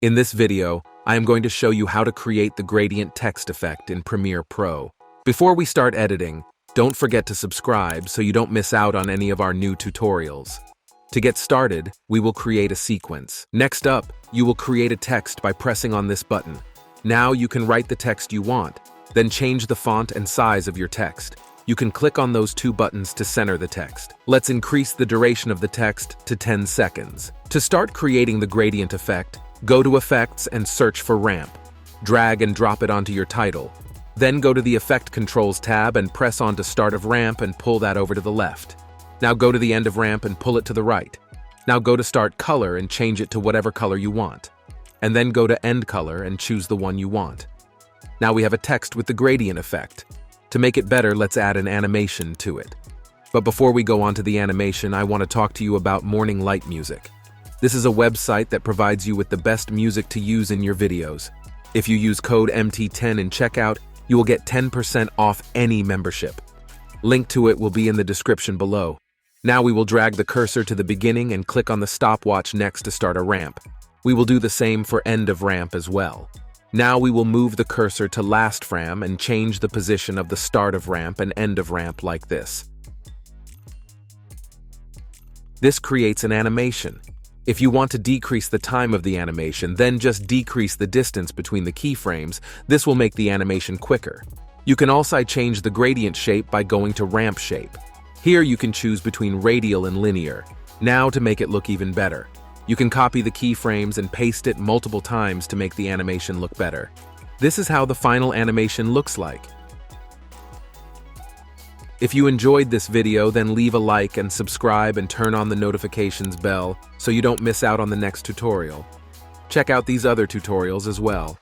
In this video, I am going to show you how to create the gradient text effect in Premiere Pro. Before we start editing, don't forget to subscribe so you don't miss out on any of our new tutorials. To get started, we will create a sequence. Next up, you will create a text by pressing on this button. Now you can write the text you want, then change the font and size of your text. You can click on those two buttons to center the text. Let's increase the duration of the text to 10 seconds. To start creating the gradient effect, go to Effects and search for Ramp. Drag and drop it onto your title. Then go to the Effect Controls tab and press on to Start of Ramp and pull that over to the left. Now go to the End of Ramp and pull it to the right. Now go to Start Color and change it to whatever color you want. And then go to End Color and choose the one you want. Now we have a text with the gradient effect. To make it better, let's add an animation to it. But before we go on to the animation, I want to talk to you about Morning Light Music. This is a website that provides you with the best music to use in your videos. If you use code MT10 in checkout, you will get 10% off any membership. Link to it will be in the description below. Now we will drag the cursor to the beginning and click on the stopwatch next to start a ramp. We will do the same for end of ramp as well. Now we will move the cursor to last frame and change the position of the start of ramp and end of ramp like this. This creates an animation. If you want to decrease the time of the animation, then just decrease the distance between the keyframes. This will make the animation quicker. You can also change the gradient shape by going to ramp shape. Here you can choose between radial and linear. Now to make it look even better, you can copy the keyframes and paste it multiple times to make the animation look better. This is how the final animation looks like. If you enjoyed this video, then leave a like and subscribe and turn on the notifications bell so you don't miss out on the next tutorial. Check out these other tutorials as well.